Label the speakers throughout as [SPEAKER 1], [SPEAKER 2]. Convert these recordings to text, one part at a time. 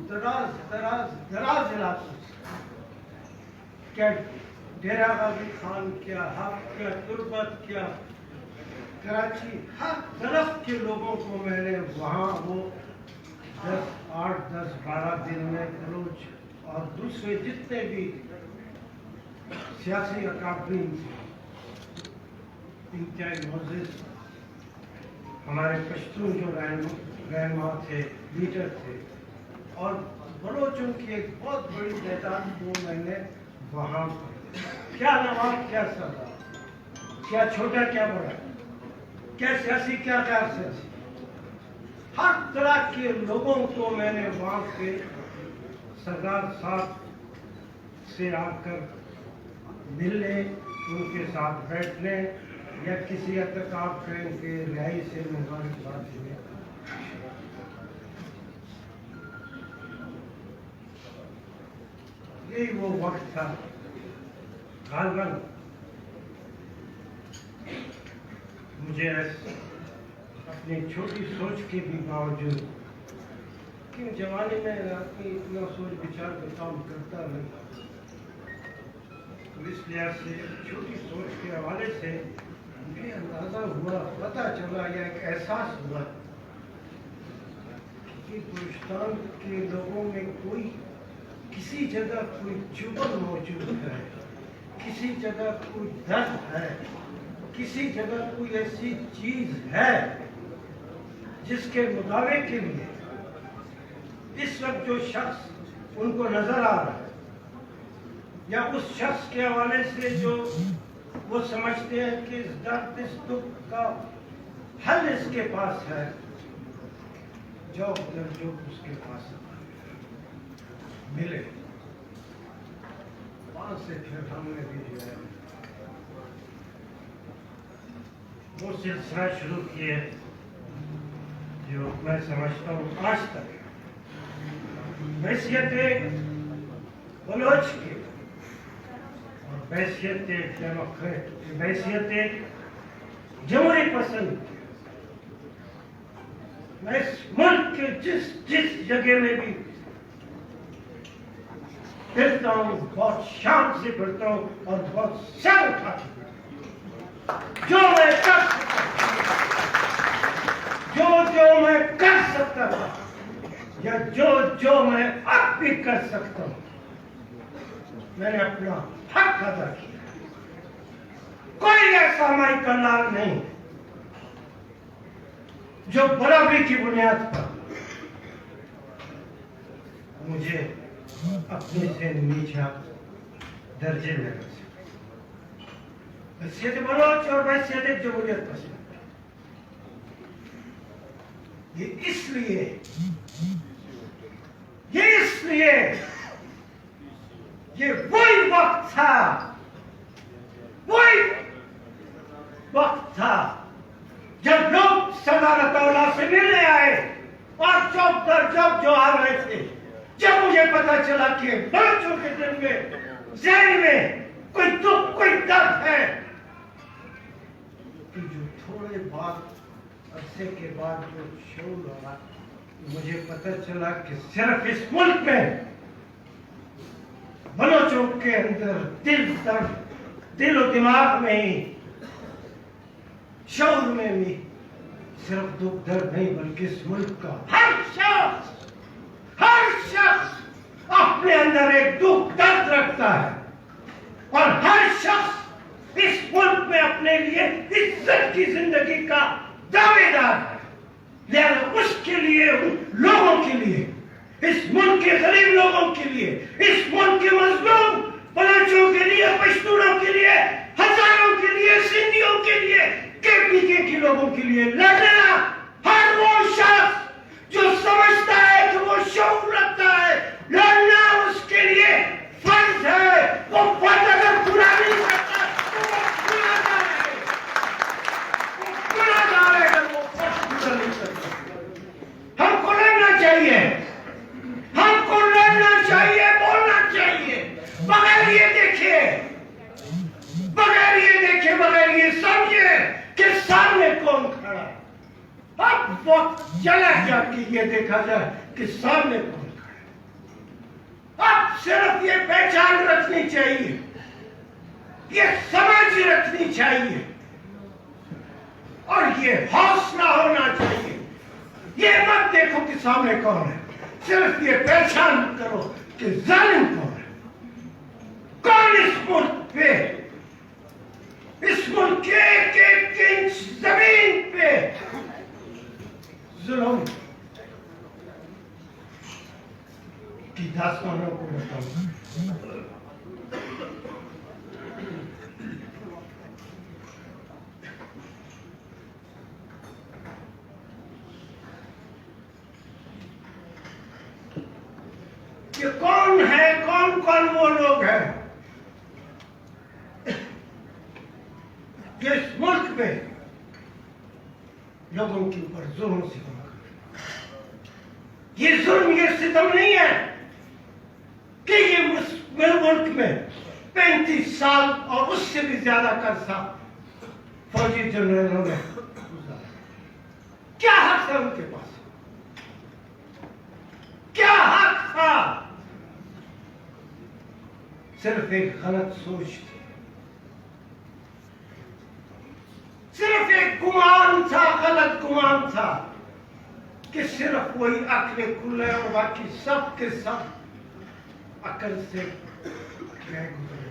[SPEAKER 1] دراز علاقوں سے، کیا ڈیرہ غازی خان، کیا حق، کیا قربت، کیا کراچی، ہر طرف کے لوگوں کو میں نے وہاں وہ 8-10-12 دن میں بلوچ اور دوسرے جتنے بھی سیاسی اکابرین تھے، انتہائی معزز ہمارے پشتون جو رہنما تھے، لیڈر تھے، اور بلوچوں کی ایک بہت بڑی تعداد کو میں نے وہاں کیا نواب، کیا سردار، کیا چھوٹا، کیا بڑا، کیا سیاسی، کیا غیر سیاسی، ہر طرح کے لوگوں کو میں نے وہاں کے سردار صاحب سے آ کر ملنے، ان کے ساتھ بیٹھنے یا کسی احتکاب ٹرین کے رہائی سے مبارکباد دینے۔ یہی وہ وقت تھا غالباً مجھے اپنی چھوٹی سوچ کے بھی باوجود، کہ جوانی میں آدمی اتنا سوچ بچار کا کام کرتا نہیں، تو اس لحاظ سے چھوٹی سوچ کے حوالے سے مجھے اندازہ ہوا، پتہ چلا یا ایک احساس ہوا کہ بلوچستان کے لوگوں میں کوئی کسی جگہ کوئی چبھن موجود ہے، کسی جگہ کوئی درد ہے، کسی جگہ کوئی ایسی چیز ہے جس کے مداوے کے لیے اس وقت جو شخص ان کو نظر آ رہا ہے، یا اس شخص کے حوالے سے جو وہ سمجھتے ہیں کہ اس درد، اس دکھ کا حل اس کے پاس ہے، جو اس کے پاس ملے، وہاں سے پھر ہم نے بھی جو ہے وہ سلسلہ شروع کیے جو میں سمجھتا ہوں آج تک بحیثیت بلوچ کے اور بحیثیت ڈیموکریٹ، بحیثیت جمہوری پسند، میں اس ملک کے جس جگہ میں بھی پھرتا ہوں بہت شان سے پھرتا ہوں اور بہت سر اٹھا کے پھرتا ہوں، جو میں کر جو میں کر سکتا تھا یا جو میں اب بھی کر سکتا ہوں، میں نے اپنا حق ادا کیا۔ کوئی ایسا مائی کا لال نہیں جو برابری کی بنیاد پر مجھے اپنے سے نیچا درجے میں رکھ سکے۔ حیثیت بلوچ اور حیثیت جمہوریت پسند، یہ اس لیے یہ وہی وقت تھا جب لوگ سردار اللہ سے ملنے آئے اور چوک در چوک جو آ رہے تھے، جب مجھے پتا چلا کہ بلوچوں کے دل میں، ذہن میں کوئی دکھ، کوئی درد ہے، کہ جو تھوڑے بعد عرصے کے بعد جو شعور ہوا، مجھے پتہ چلا کہ صرف اس ملک میں بلوچوں کے اندر دل و دماغ میں ہی، شعور میں بھی صرف دکھ درد نہیں بلکہ اس ملک کا ہر شخص اپنے اندر ایک دکھ درد رکھتا ہے، اور ہر شخص اس ملک میں اپنے لیے عزت کی زندگی کا دعوے دار ہے۔ لہذا اس کے لیے، ان لوگوں کے لیے، اس ملک کے غریب لوگوں کے لیے، اس ملک کے مظلوم بلوچوں کے لیے، پشتونوں کے لیے، ہزاروں کے لیے، سندھیوں کے لیے، کے کی لوگوں کے لیے لڑنا، ہر وہ شخص جو سمجھتا ہے کہ وہ شعور رکھتا ہے، لڑنا اس کے لیے فرض ہے۔ وہ فرض اگر پورا نہیں کرتا تو وہ گناہگار ہے، اگر وہ فرض پورا نہیں کرتا۔ ہم کو لڑنا چاہیے، ہم کو لڑنا چاہیے، بولنا چاہیے، بغیر یہ دیکھے، بغیر یہ سمجھے کہ سامنے کون کھڑا ہے۔ اب وقت چلا جا کہ یہ دیکھا جائے کہ سامنے کون کھڑا ہے۔ صرف یہ پہچان رکھنی چاہیے، یہ سمجھ رکھنی چاہیے اور یہ حوصلہ ہونا چاہیے، یہ مت دیکھو کہ سامنے کون ہے، صرف یہ پہچان کرو کہ ظالم کون ہے، کون اس ملک پہ، اس ملک کے ایک ایک انچ زمین پہ ظلم کی داستانوں کو بتاؤں۔ یہ کون ہے، کون کون وہ لوگ ہیں جو اس ملک میں لوگوں کے اوپر ظلم و ستم کرتے ہیں۔ یہ ظلم، یہ ستم نہیں ہے کہ یہ ملک میں 35 سال اور اس سے بھی زیادہ عرصہ فوجی جنرلوں نے گزارا۔ کیا حق تھا ان کے پاس؟ کیا حق تھا؟ صرف ایک غلط سوچ تھی، صرف ایک گمان تھا، غلط گمان تھا کہ صرف وہی عقل کل ہے اور باقی سب کے سب عقل سے گئے گزرے۔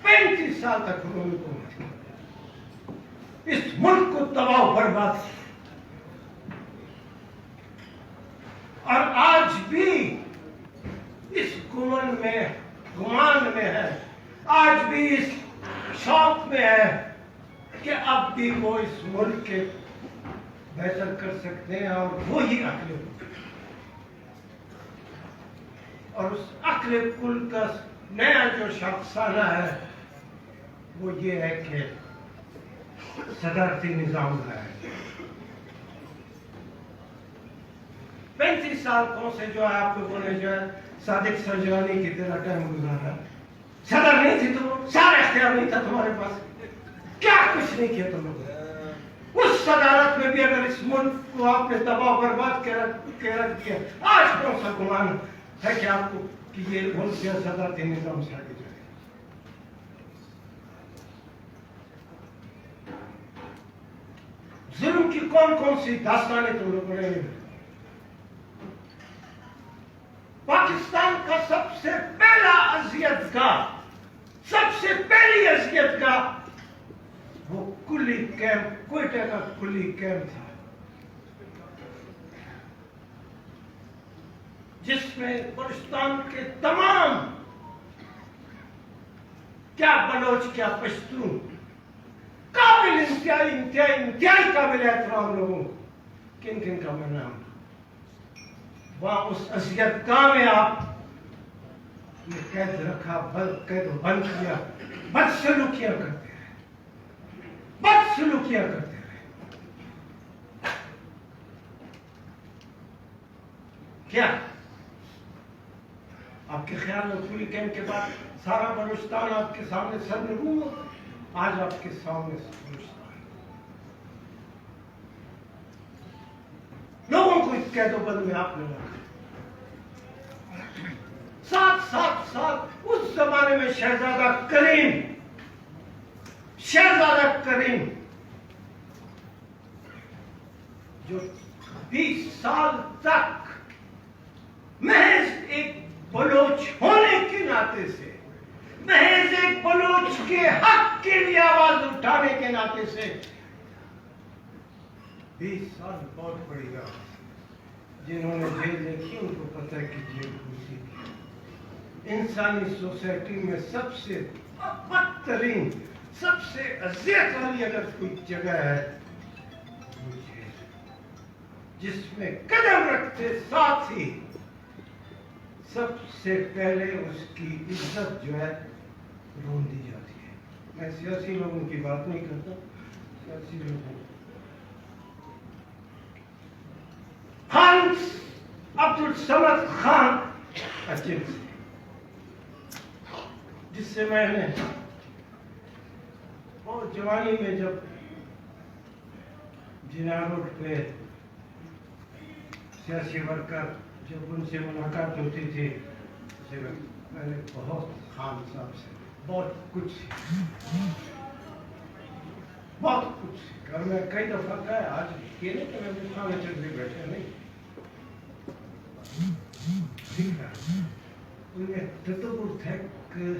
[SPEAKER 1] 35 سال تک انہوں نے حکومت کی، اس ملک کو تباہ و برباد کیا، اور آج بھی اس گمان میں ہے، آج بھی اس شوق میں ہے کہ اب بھی وہ اس ملک کے بہتر کر سکتے ہیں، اور وہی عقل کل، اور اس عقل کل کا نیا جو شاخسانہ ہے وہ یہ ہے کہ صدارتی نظام ہے۔ 35 سال کون سے جو ہے آپ لوگوں نے جو ہے صادق سرجانی کی طرح ٹائم گزارا، صدر نہیں تھی تو سارا اختیار نہیں تھا تمہارے پاس، کیا کچھ نہیں کیا تم لوگوں نے، اس صدارت میں بھی اگر اس ملک کو آپ نے تباہ و برباد کے رکھ دیا، آج کون سا گمان ہے کہ آپ کو کہ یہ ملک جو صدارتی نظام سے آگے جائے؟ ظلم کی کون کون سی داستانیں تم لوگوں نے؟ پاکستان کا سب سے پہلا اذیت گاہ، سب سے پہلی اذیت گاہ وہ کلی کیمپ، کوئٹہ کا کلی کیمپ تھا، جس میں بلوچستان کے تمام، کیا بلوچ کیا پشتون، قابل انتہائی قابل احترام لوگوں، کن کن کا میں نام، وہاں اس اذیت گاہ میں آپ نے قید رکھا، قید و بند کیا، بدسلوکیاں کرتے رہے، بدسلوکیاں کرتے رہے۔ کیا آپ کے خیال میں پوری کیمپ کے بعد سارا بلوچستان آپ کے سامنے سرنگوں ہوتا؟ آج آپ کے سامنے بلوچستان لوگوں کو اس قید و بند میں آپ نے رکھا۔ 7 سال اس زمانے میں شہزادہ کریں جو 20 سال تک محض ایک بلوچ ہونے کے ناطے سے، محض ایک بلوچ کے حق کے لیے آواز اٹھانے کے ناطے سے 20 سال بہت بڑی بات، جنہوں نے جیل دیکھی ان کو پتہ ہے کہ جیل کسی انسانی سوسائٹی میں سب سے بدترین، سب سے اذیت والی اگر کوئی جگہ ہے وہ جیل، جس میں قدم رکھتے ساتھ ہی سب سے پہلے اس کی عزت جو ہے رون دی جاتی ہے۔ میں سیاسی لوگوں کی بات نہیں کرتا، سیاسی لوگوں خان عبدالصمد خان اچھے سے، جس سے میں نے بہت جوانی میں جب جناب روڈ پہ سیاسی ورکر جب ان سے ملاقات ہوتی تھی میں نے بہت خان صاحب سے بہت کچھ سیکھا. اور میں کئی دفعہ کہا آج یہ نہیں کہ میں کھانے چلے بیٹھے نہیں سیکھا. ان میں تصور تھا کہ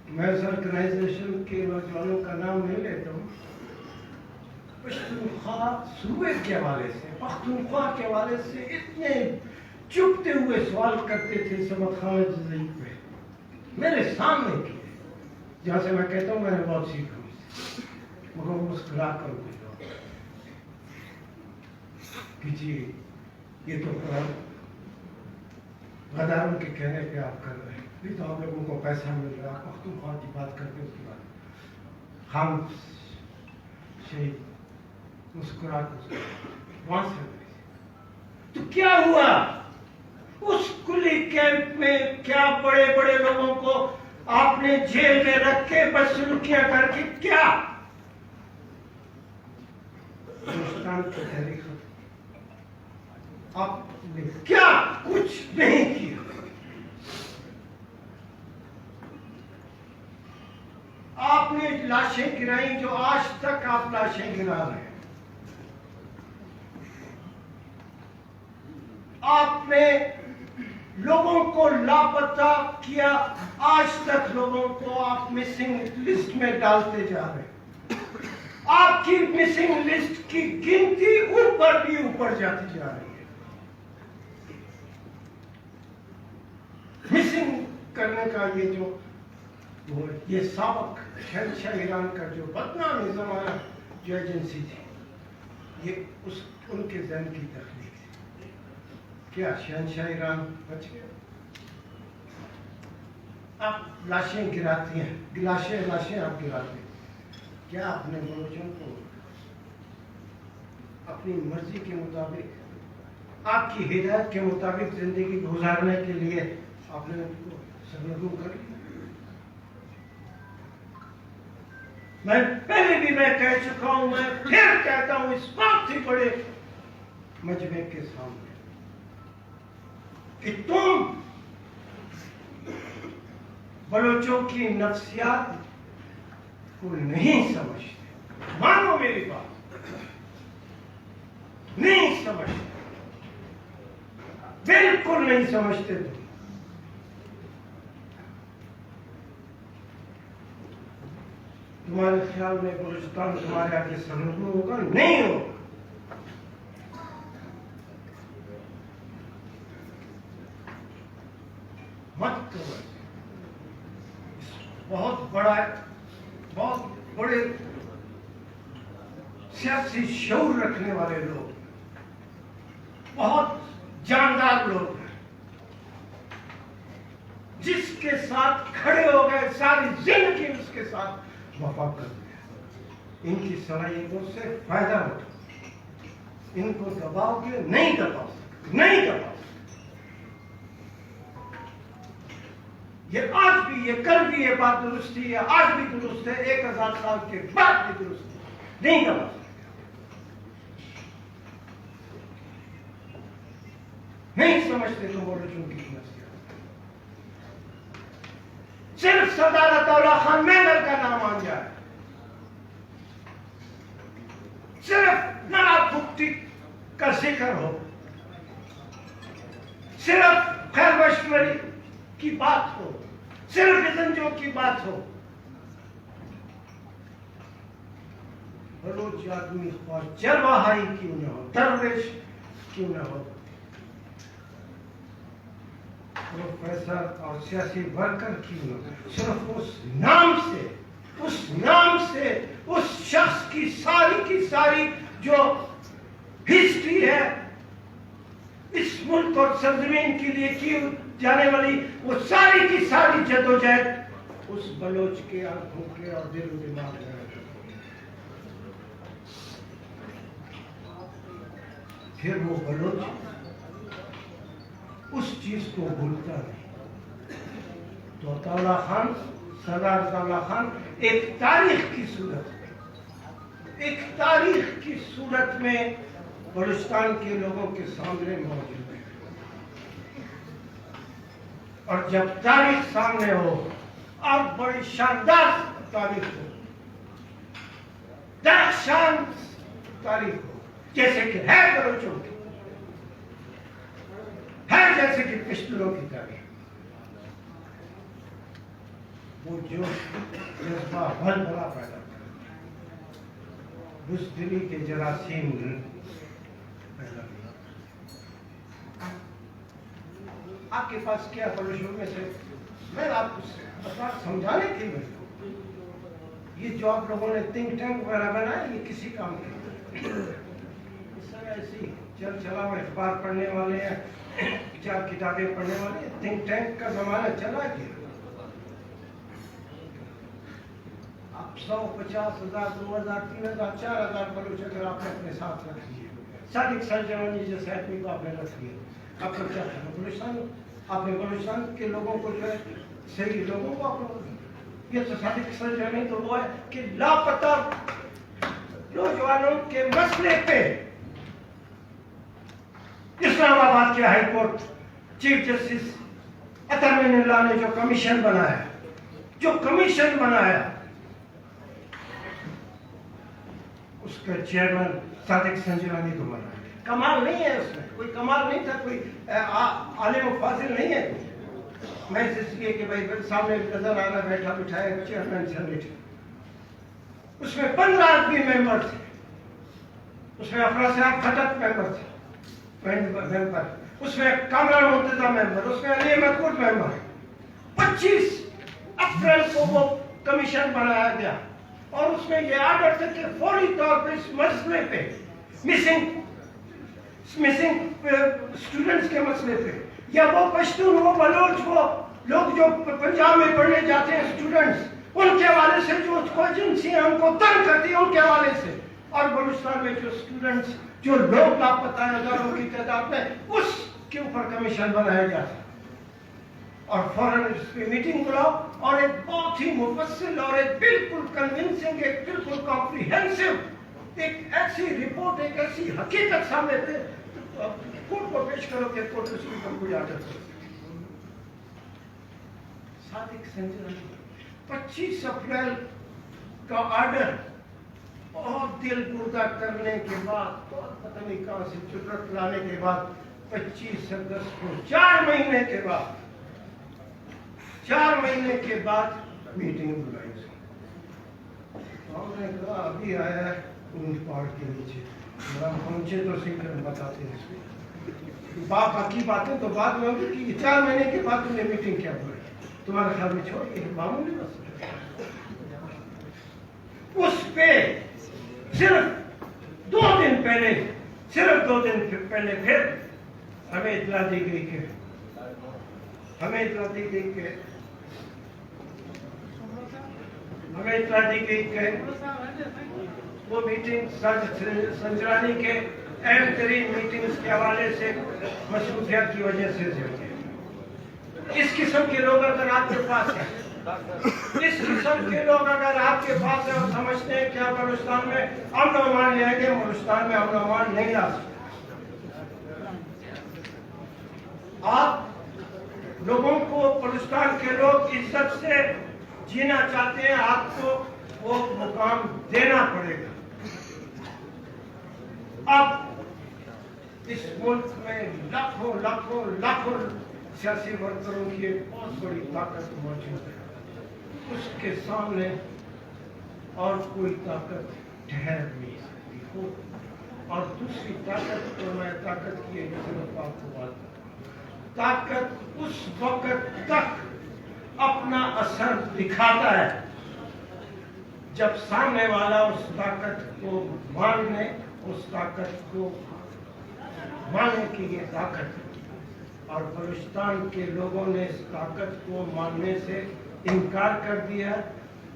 [SPEAKER 1] میں اس آرگنائزیشن کے نوجوانوں کا نام نہیں لیتا ہوں. پختونخوا صوبے کے حوالے سے پختونخوا کے حوالے سے اتنے چپتے ہوئے سوال کرتے تھے سبق خانہ جزئی پہ میرے سامنے کیے جہاں سے میں کہتا ہوں میں نے بہت سیکھا مگر مسکرا کر گزرا کہ جی یہ تو غداروں کے کہنے پہ آپ کر رہے ہیں. یہ تو آپ لوگوں کو پیسہ مل رہا ہے. پختونخوا کی بات کرتے اس کے بعد ہم شہید مسکرا کر وہاں سے تو کیا ہوا اس کلی کیمپ میں؟ کیا بڑے بڑے لوگوں کو آپ نے جیل میں رکھ کے بدسلوکیاں کر کے کیا ہندوستان کی تحریک آپ نے کیا کچھ نہیں کیا. آپ نے لاشیں گرائیں جو آج تک آپ لاشیں گرا رہے ہیں. آپ نے لوگوں کو لاپتہ کیا آج تک لوگوں کو آپ مسنگ لسٹ میں ڈالتے جا رہے ہیں. آپ کی مسنگ لسٹ کی گنتی اوپر بھی اوپر جاتی جا رہی ہے. مسنگ کرنے کا یہ سابق شہنشاہ ایران کا جو بدنام زمانہ جو ایجنسی تھی یہ ان کے ذہن کی تخلیق تھی. کیا شہنشاہ ایران بچ گیا؟ آپ لاشیں گراتی ہیں لاشیں آپ گراتے ہیں. کیا اپنے بلوچوں کو اپنی مرضی کے مطابق آپ کی ہدایت کے مطابق زندگی گزارنے کے لیے آپ نے ان کو سرنگوں کر لیا؟ میں پہلے بھی میں کہہ چکا ہوں میں پھر کہتا ہوں اس بات ہی بڑے مجمع کے سامنے کہ تم بلوچوں کی نفسیات کو نہیں سمجھتے. مانو میری بات نہیں سمجھتے بالکل نہیں سمجھتے. تمہارے خیال میں بلوچستان تمہارے آگے سرنگوں ہوگا؟ نہیں ہوگا. مت کرو. بہت بڑے سیاسی شعور رکھنے والے لوگ بہت جاندار لوگ ہیں جس کے ساتھ کھڑے ہو گئے ساری زندگی اس کے ساتھ وفا کر دیا. ان کی صلاحیتوں سے فائدہ اٹھا. ان کو دباؤ گے نہیں دباؤ سکتے نہیں دباؤ. یہ آج بھی یہ کل بھی یہ بات درست ہے آج بھی درست ہے 1000 سال کے بعد بھی درست ہے. نہیں دبا سکتے نہیں سمجھتے تو بلوچوں کی نفسیات. صرف سردار اللہ خان مینگل کا نام آ جائے صرف نواب بھٹی کا ذکر ہو صرف خیر مشوری کی بات ہو صرف ازنجوں کی بات ہو بلوچ آدمی خواہ چرواہائی کیوں نہ ہو درویش کیوں نہ ہو پروفیسر اور سیاسی ورکر کیوں نہ ہو صرف اس نام سے اس شخص کی ساری جو ہسٹری ہے اس ملک اور سرزمین کے لیے کی جانے والی وہ ساری کی ساری جدوجہد اس بلوچ کے آنکھوں کے اور دل و دماغ میں پھر وہ بلوچ اس چیز کو بھولتا نہیں. تو اللہ خان سردار اللہ خان ایک تاریخ کی صورت میں بلوچستان کے لوگوں کے سامنے موجود ہے. اور جب تاریخ سامنے ہو اور بڑی شاندار تاریخ ہو, درخشان تاریخ ہو, جیسے کہ ہے بلوچوں کی, ہے جیسے کہ پشتوروں کی تاریخ, وہ جو جذبہ بھل بھلا پیدا کرتا ہے, بزدلی کے جراثیم پیدا کرتا ہے. آپ کے پاس کیا بلوچوں میں سے میں آپ کو سمجھانے کے لیے, یہ جو آپ لوگوں نے تھنک ٹینک وغیرہ بنایا یہ کسی کام کے اس طرح ایسی چل چلا میں اخبار پڑھنے والے ہیں, 4 کتابیں پڑھنے والے ہیں, تھنک ٹینک کا زمانہ چلا گیا. 150,000 2,000 3,000 4,000 بلوچ اگر آپ نے اپنے ساتھ رکھ لیے, صادق سرجمانی جیسے آدمی کو آپ نے رکھ لیا, آپ کا کیا خیال ہے؟ بلوچستان آپ نے بلوچستان کے لوگوں کو جو ہے صحیح لوگوں کو آپ لوگ یہ تو صادق سرجمانی تو وہ ہے کہ لاپتہ نوجوانوں کے مسئلے پہ اسلام آباد کے ہائی کورٹ چیف جسٹس ترین اللہ نے جو کمیشن بنایا اس کا چیئرمین صادق سنجرانی کو بنایا. کمال نہیں ہے, اس میں کوئی کمال نہیں تھا, کوئی عالم و فاضل نہیں ہے. میں اس لیے کہ بھائی سامنے نظر آنا بیٹھا بٹھایا چیئرمین سینیٹ, اس میں 15 آدمی ممبر تھے, اس میں افراد صاحب خطاب ممبر تھے, اس میں کامران مرتضیٰ ممبر, اس میں احمد کرد ممبر. 25 اپریل کو وہ کمیشن بنایا گیا اور اس میں یہ آرڈر تھا کہ فوری طور پہ اس مسئلے پہ مسنگ اسٹوڈنٹس کے مسئلے پہ, یا وہ پشتون وہ بلوچ وہ لوگ جو پنجاب میں پڑھنے جاتے ہیں اسٹوڈنٹس, ان کے حوالے سے جو ایجنسیاں ان کو تنگ کرتی ہیں ان کے حوالے سے, اور بلوچستان میں جو اسٹوڈنٹس جو لوگ لاپتہ ہیں ہزاروں کی تعداد میں, اس کے اوپر کمیشن بنایا گیا تھا. اور فوراً اس پہ میٹنگ بلاؤ اور ایک بہت ہی مفصل اور ایک بالکل کنونسنگ, ایک بالکل کمپریہنسو ایک ایسی رپورٹ, ایک ایسی حقیقت سامنے دے کورٹ کو پیش کرو کہ کورٹ اس کی کو آرڈر کرو. صادق سنجرانی 25 اپریل کا آرڈر بہت دل بردہ کرنے کے بعد, بہت پتہ نہیں کہاں سے قدرت لانے کے بعد 25 اگست کو 4 مہینے کے بعد میٹنگ بلائی. ہم نے کہا ابھی آیا ہے اونٹ پہاڑ کے نیچے, ہم پہنچے تو سنگھ بتاتے ہیں اس میں باقی باتیں تو بعد میں ہوگی کہ 4 مہینے کے بعد تم نے میٹنگ کیا بلائی, تمہارے خیال میں چھوڑ یہ معمولی مسئلہ. اس پہ صرف 2 دن پہلے پھر ہمیں اطلاع دی گئی کہ وہ میٹنگ سنجرانی کے اہم ترین میٹنگز کے حوالے سے مصروفیات کی وجہ سے ہوتی ہے. اس قسم کے لوگ اگر آپ کے پاس ہیں, اور سمجھتے ہیں کہ آپ بلوچستان میں امن و امان لے آئیں گے, بلوچستان میں امن و امان نہیں لا سکتے. آپ لوگوں کو بلوچستان کے لوگ عزت سے جینا چاہتے ہیں, آپ کو وہ مقام دینا پڑے گا. اب اس ملک میں لاکھوں سیاسی ورکروں کی ایک بہت بڑی طاقت موجود ہے, اس کے سامنے اور کوئی طاقت ٹھہر نہیں سکتی ہو. اور دوسری طاقت تو میں طاقت کی ایک صرف آپ کو بات کروں, طاقت اس وقت تک اپنا اثر دکھاتا ہے جب سامنے والا اس طاقت کو ماننے, اس طاقت کو ماننے کی یہ طاقت ہے. اور بلوچستان کے لوگوں نے اس طاقت کو ماننے سے انکار کر دیا,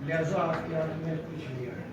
[SPEAKER 1] لہذا آپ کے ہاتھ میں کچھ نہیں آیا.